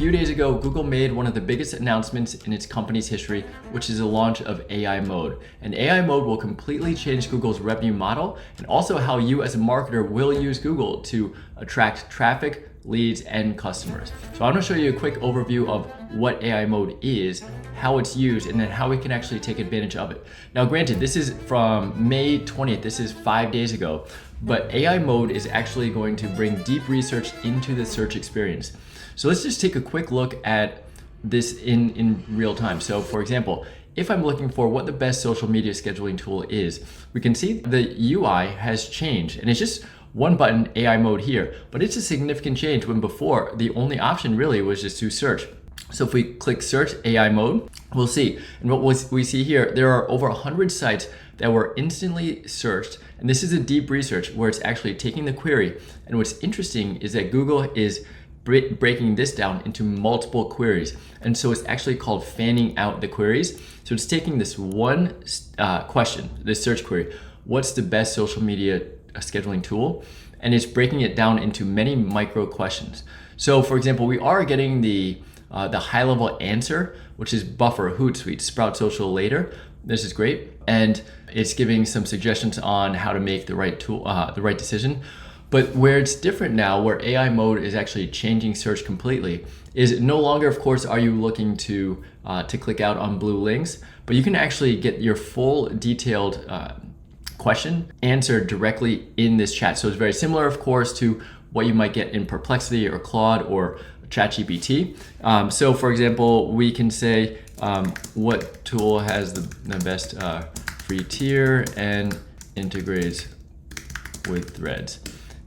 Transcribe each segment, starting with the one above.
few days ago, Google made one of the biggest announcements in its company's history, which is the launch of AI Mode. And AI Mode will completely change Google's revenue model and also how you as a marketer will use Google to attract traffic, leads, and customers. So I'm gonna show you a quick overview of what AI Mode is, how it's used, and then how we can actually take advantage of it. Now granted, this is from May 20th, this is 5 days ago, but AI Mode is actually going to bring deep research into the search experience. So let's just take a quick look at this in real time. So for example, if I'm looking for what the best social media scheduling tool is, we can see the UI has changed, and it's just one button, AI Mode here, but it's a significant change when before the only option really was just to search. So if we click search AI Mode, we'll see, and what we see here, there are over 100 sites that were instantly searched, and this is a deep research where it's actually taking the query, and what's interesting is that Google is breaking this down into multiple queries, and so it's actually called fanning out the queries. So it's taking this one question, this search query, what's the best social media scheduling tool, and it's breaking it down into many micro questions. So for example, we are getting the high level answer, which is Buffer, Hootsuite, Sprout Social later. This is great, and it's giving some suggestions on how to make the right tool, the right decision. But where it's different now, where AI Mode is actually changing search completely, is no longer, of course, are you looking to click out on blue links, but you can actually get your full detailed question answered directly in this chat. So it's very similar, of course, to what you might get in Perplexity or Claude or ChatGPT. So for example, we can say, what tool has the best free tier and integrates with Threads?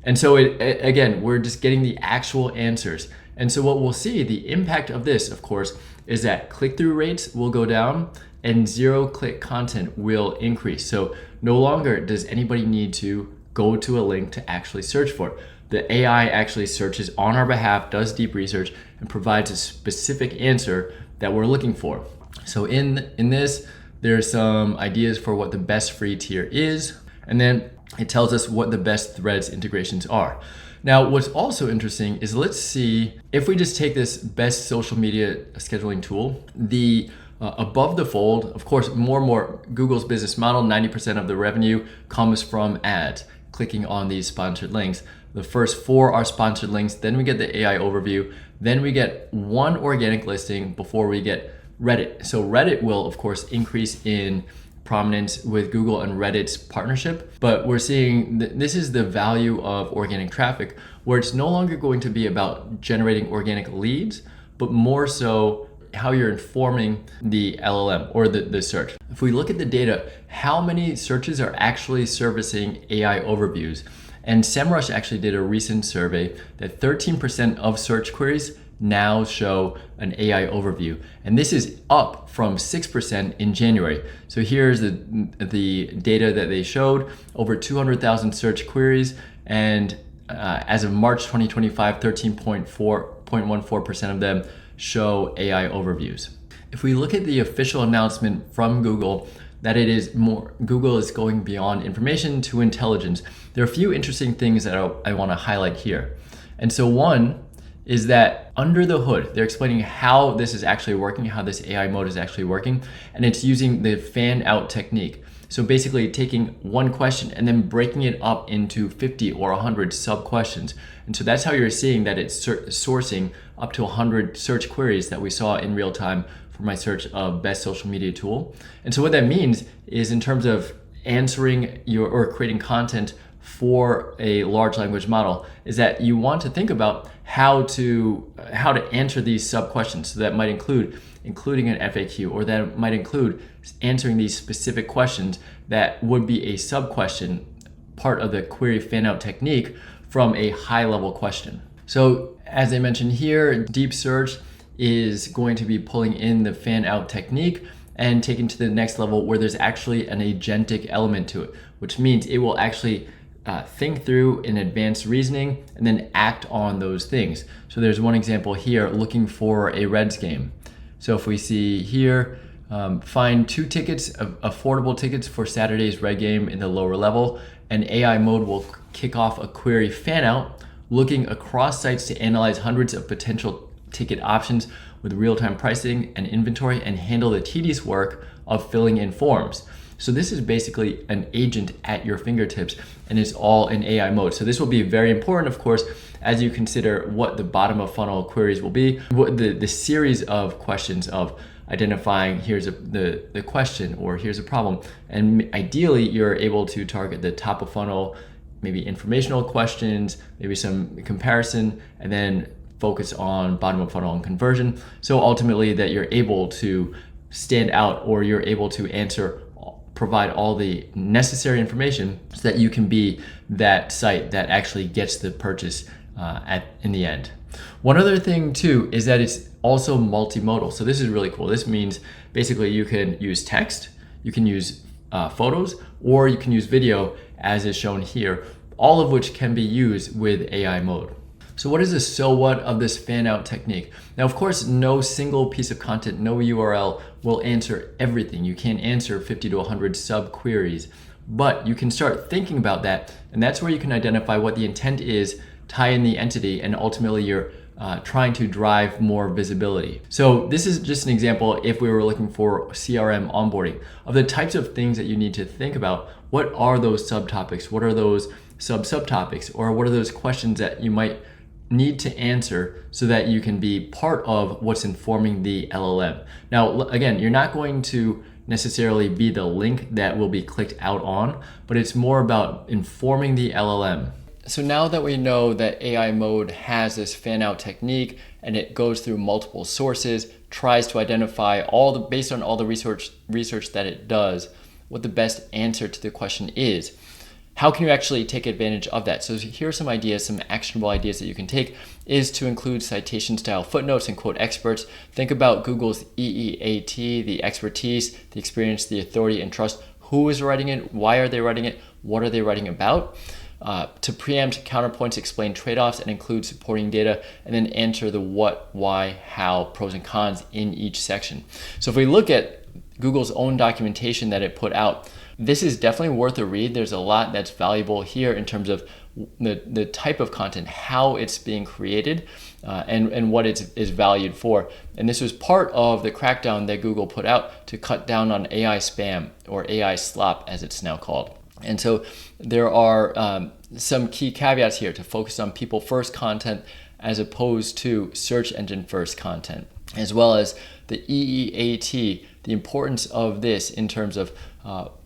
And so again, we're just getting the actual answers. And so what we'll see, the impact of this, of course, is that click-through rates will go down and zero-click content will increase. So no longer does anybody need to go to a link to actually search for it. The AI actually searches on our behalf, does deep research, and provides a specific answer that we're looking for. So in this, there's some ideas for what the best free tier is, and then it tells us what the best Threads integrations are. Now, what's also interesting is, let's see, if we just take this best social media scheduling tool, the above the fold, of course, more and more Google's business model, 90% of the revenue comes from ads, clicking on these sponsored links. The first 4 are sponsored links, then we get the AI overview, then we get one organic listing before we get Reddit. So Reddit will, of course, increase in prominence with Google and Reddit's partnership, but we're seeing this is the value of organic traffic, where it's no longer going to be about generating organic leads, but more so how you're informing the LLM or the search. If we look at the data, how many searches are actually servicing AI overviews? And SEMrush actually did a recent survey that 13% of search queries now show an AI overview. And this is up from 6% in January. So here's the data that they showed, over 200,000 search queries. And as of March 2025, 13.14% of them show AI overviews. If we look at the official announcement from Google, that it is more, Google is going beyond information to intelligence, there are a few interesting things that I want to highlight here. And so one is that under the hood, they're explaining how this is actually working, how this AI Mode is actually working, and it's using the fan out technique. So basically taking one question and then breaking it up into 50 or 100 sub questions. And so that's how you're seeing that it's sourcing up to 100 search queries that we saw in real time for my search of best social media tool. And so what that means is, in terms of answering or creating content for a large language model, is that you want to think about how to answer these sub questions. So that might including an FAQ, or that might include answering these specific questions that would be a sub question, part of the query fan out technique from a high level question. So as I mentioned here, deep search is going to be pulling in the fan out technique and taking to the next level, where there's actually an agentic element to it, which means it will actually think through an advanced reasoning and then act on those things. So there's one example here, looking for a Reds game. So if we see here, find 2 tickets, affordable tickets for Saturday's Red game in the lower level, and AI Mode will kick off a query fan out, looking across sites to analyze hundreds of potential ticket options with real-time pricing and inventory, and handle the tedious work of filling in forms. So this is basically an agent at your fingertips, and it's all in AI mode. So this will be very important, of course, as you consider what the bottom of funnel queries will be, what the series of questions of identifying here's the question or here's a problem. And ideally, you're able to target the top of funnel, maybe informational questions, maybe some comparison, and then focus on bottom of funnel and conversion. So ultimately that you're able to stand out, or you're able to provide all the necessary information so that you can be that site that actually gets the purchase in the end. One other thing too is that it's also multimodal. So this is really cool. This means basically you can use text, you can use photos, or you can use video as is shown here, all of which can be used with AI mode. So what is the so what of this fan out technique? Now, of course, no single piece of content, no URL will answer everything. You can't answer 50 to 100 sub queries, but you can start thinking about that. And that's where you can identify what the intent is, tie in the entity, and ultimately you're trying to drive more visibility. So this is just an example. If we were looking for CRM onboarding, of the types of things that you need to think about, what are those subtopics? What are those subtopics? Or what are those questions that you might need to answer so that you can be part of what's informing the LLM? Now, again, you're not going to necessarily be the link that will be clicked out on, but it's more about informing the LLM. So now that we know that AI mode has this fan out technique and it goes through multiple sources, tries to identify based on all the research that it does, what the best answer to the question is. How can you actually take advantage of that? So here are some ideas, some actionable ideas that you can take, is to include citation style footnotes and quote experts. Think about Google's EEAT, the expertise, the experience, the authority and trust. Who is writing it? Why are they writing it? What are they writing about? To preempt counterpoints, explain trade-offs, and include supporting data, and then answer the what, why, how, pros and cons in each section. So if we look at Google's own documentation that it put out, this is definitely worth a read. There's a lot that's valuable here in terms of the type of content, how it's being created, and what it is valued for. And this was part of the crackdown that Google put out to cut down on AI spam, or AI slop as it's now called. And so there are some key caveats here to focus on people first content as opposed to search engine first content, as well as the EEAT, the importance of this in terms of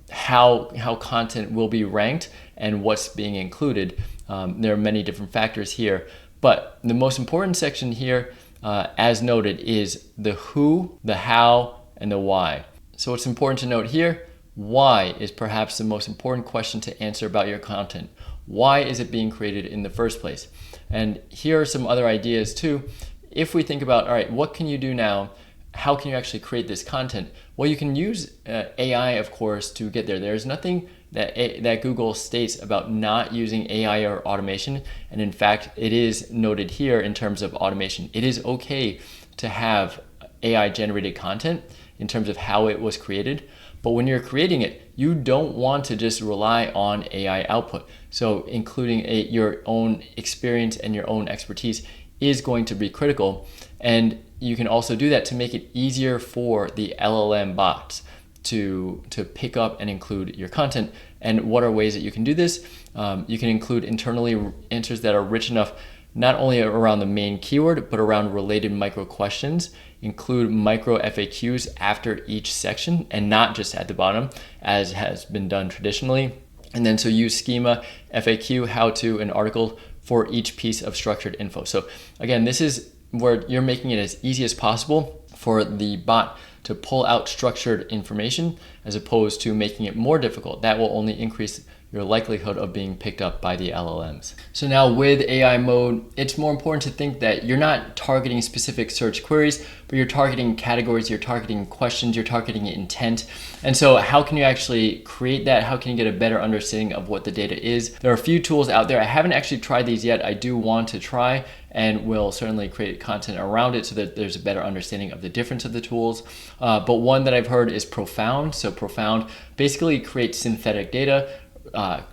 how content will be ranked and what's being included. There are many different factors here, but the most important section here, as noted, is the who, the how, and the why. So what's important to note here, why is perhaps the most important question to answer about your content. Why is it being created in the first place? And here are some other ideas too. If we think about, all right, what can you do now? How can you actually create this content? Well, you can use AI, of course, to get there. There's nothing that Google states about not using AI or automation. And in fact, it is noted here in terms of automation. It is okay to have AI generated content in terms of how it was created. But when you're creating it, you don't want to just rely on AI output. So including your own experience and your own expertise is going to be critical. And you can also do that to make it easier for the LLM bots to pick up and include your content. And what are ways that you can do this? You can include internally answers that are rich enough not only around the main keyword, but around related micro questions. Include micro FAQs after each section and not just at the bottom as has been done traditionally. And then so use schema, FAQ, how to, and article for each piece of structured info. So again, this is where you're making it as easy as possible for the bot to pull out structured information as opposed to making it more difficult. That will only increase your likelihood of being picked up by the LLMs. So now with AI mode, it's more important to think that you're not targeting specific search queries, but you're targeting categories, you're targeting questions, you're targeting intent. And so how can you actually create that? How can you get a better understanding of what the data is? There are a few tools out there. I haven't actually tried these yet. I do want to try, and will certainly create content around it so that there's a better understanding of the difference of the tools. But one that I've heard is Profound. So Profound basically creates synthetic data,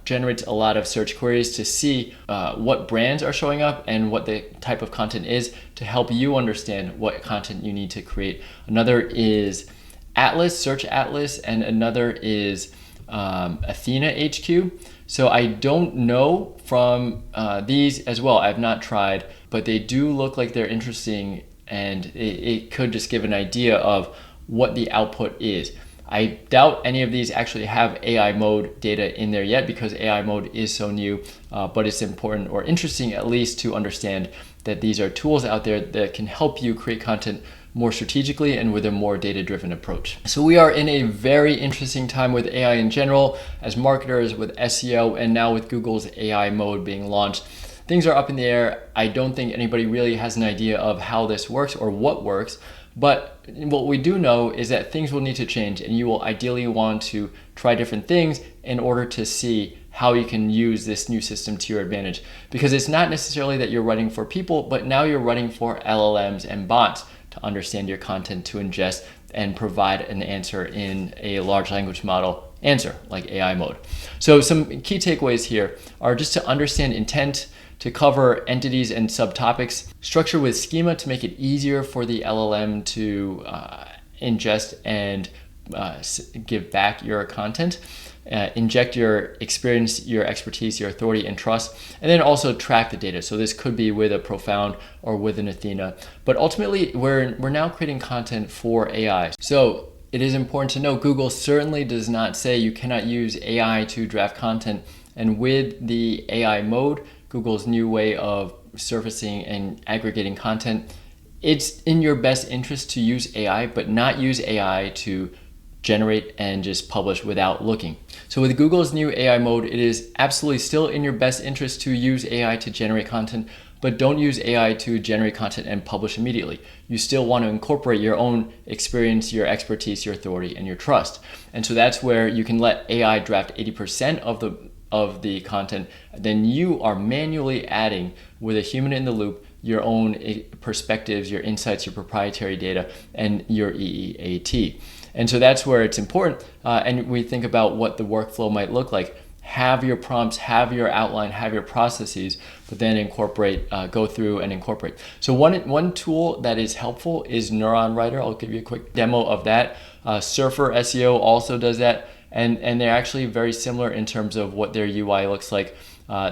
generates a lot of search queries to see what brands are showing up and what the type of content is to help you understand what content you need to create. Another is Atlas, Search Atlas, and another is Athena HQ. So I don't know from these as well. I've not tried, but they do look like they're interesting, and it could just give an idea of what the output is. I doubt any of these actually have AI mode data in there yet because AI mode is so new, but it's important or interesting at least to understand that these are tools out there that can help you create content more strategically and with a more data-driven approach. So we are in a very interesting time with AI in general, as marketers, with SEO, and now with Google's AI mode being launched. Things are up in the air. I don't think anybody really has an idea of how this works or what works, but what we do know is that things will need to change, and you will ideally want to try different things in order to see how you can use this new system to your advantage. Because it's not necessarily that you're running for people, but now you're running for LLMs and bots to understand your content, to ingest and provide an answer in a large language model answer like AI mode. So some key takeaways here are just to understand intent, to cover entities and subtopics, structure with schema to make it easier for the LLM to ingest and give back your content, inject your experience, your expertise, your authority and trust, and then also track the data. So this could be with a Profound or with an Athena, but ultimately we're now creating content for AI. So it is important to know Google certainly does not say you cannot use AI to draft content, and with the AI mode, Google's new way of surfacing and aggregating content, it's in your best interest to use AI, but not use AI to generate and just publish without looking. So with Google's new AI mode, it is absolutely still in your best interest to use AI to generate content, but don't use AI to generate content and publish immediately. You still want to incorporate your own experience, your expertise, your authority, and your trust. And so that's where you can let AI draft 80% of the content, then you are manually adding, with a human in the loop, your own perspectives, your insights, your proprietary data, and your EEAT. And so that's where it's important. And we think about what the workflow might look like. Have your prompts, have your outline, have your processes, but then incorporate, go through and incorporate. So one tool that is helpful is Neuron Writer. I'll give you a quick demo of that. Surfer SEO also does that. And they're actually very similar in terms of what their UI looks like.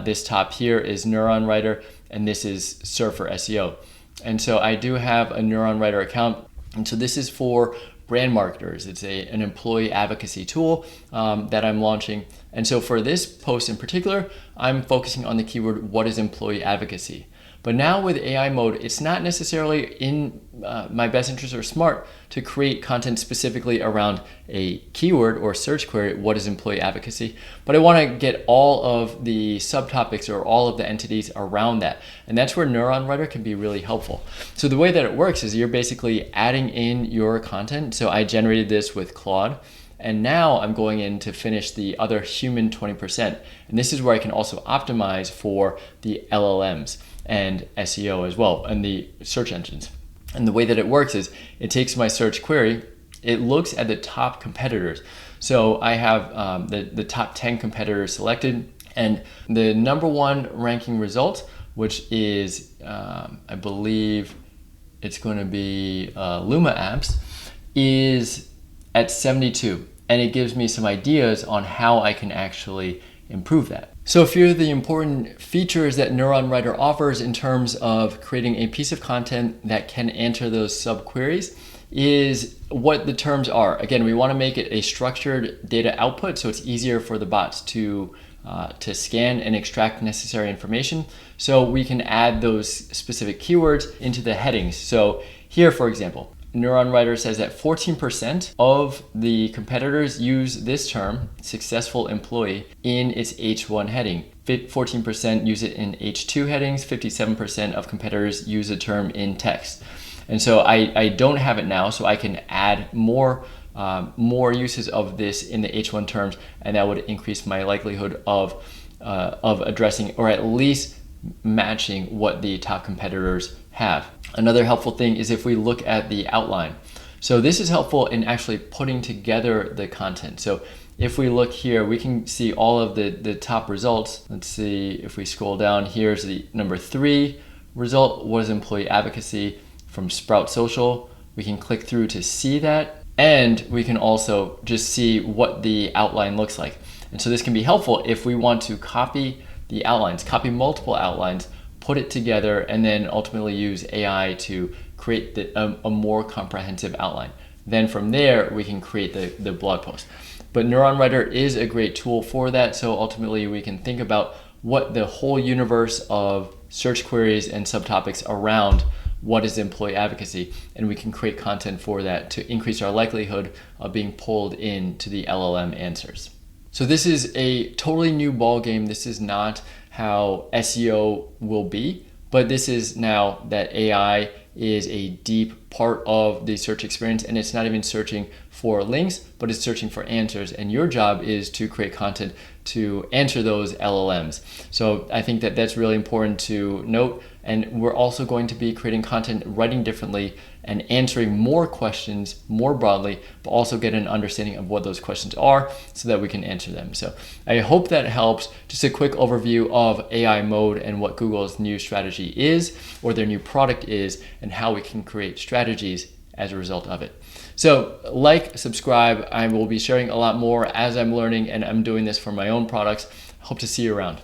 This top here is Neuron Writer, and this is Surfer SEO. And so I do have a Neuron Writer account. And so this is for brand marketers. It's an employee advocacy tool that I'm launching. And so for this post in particular, I'm focusing on the keyword, what is employee advocacy? But now with AI mode, it's not necessarily in my best interest or smart to create content specifically around a keyword or search query, what is employee advocacy? But I want to get all of the subtopics or all of the entities around that. And that's where Neuron Writer can be really helpful. So the way that it works is you're basically adding in your content. So I generated this with Claude. And now I'm going in to finish the other human 20%. And this is where I can also optimize for the LLMs and SEO as well, and the search engines. And the way that it works is it takes my search query, it looks at the top competitors. So I have the top 10 competitors selected, and the number one ranking result, which is, I believe it's going to be Luma Apps, is at 72. And it gives me some ideas on how I can actually improve that. So a few of the important features that Neuron Writer offers in terms of creating a piece of content that can answer those subqueries is what the terms are. Again, we want to make it a structured data output so it's easier for the bots to scan and extract necessary information. So we can add those specific keywords into the headings. So here, for example, Neuron Writer says that 14% of the competitors use this term, successful employee, in its H1 heading. 14% use it in H2 headings, 57% of competitors use the term in text. And so I don't have it now, so I can add more uses of this in the H1 terms, and that would increase my likelihood of addressing or at least matching what the top competitors have. Another helpful thing is if we look at the outline. So this is helpful in actually putting together the content. So if we look here, we can see all of the top results. Let's see if we scroll down. Here's the number 3 result was employee advocacy from Sprout Social. We can click through to see that, and we can also just see what the outline looks like. And so this can be helpful if we want to copy the outlines, copy multiple outlines, put it together, and then ultimately use AI to create a more comprehensive outline. Then from there, we can create the blog post. But Neuron Writer is a great tool for that. So ultimately, we can think about what the whole universe of search queries and subtopics around what is employee advocacy, and we can create content for that to increase our likelihood of being pulled into the LLM answers. So this is a totally new ball game. This is not how SEO will be, but this is now that AI is a deep part of the search experience, and it's not even searching for links, but it's searching for answers. And your job is to create content to answer those LLMs. So I think that that's really important to note. And we're also going to be creating content, writing differently, and answering more questions more broadly, but also get an understanding of what those questions are so that we can answer them. So I hope that helps. Just a quick overview of AI mode and what Google's new strategy is, or their new product is, and how we can create strategies as a result of it. So like, subscribe. I will be sharing a lot more as I'm learning, and I'm doing this for my own products. Hope to see you around.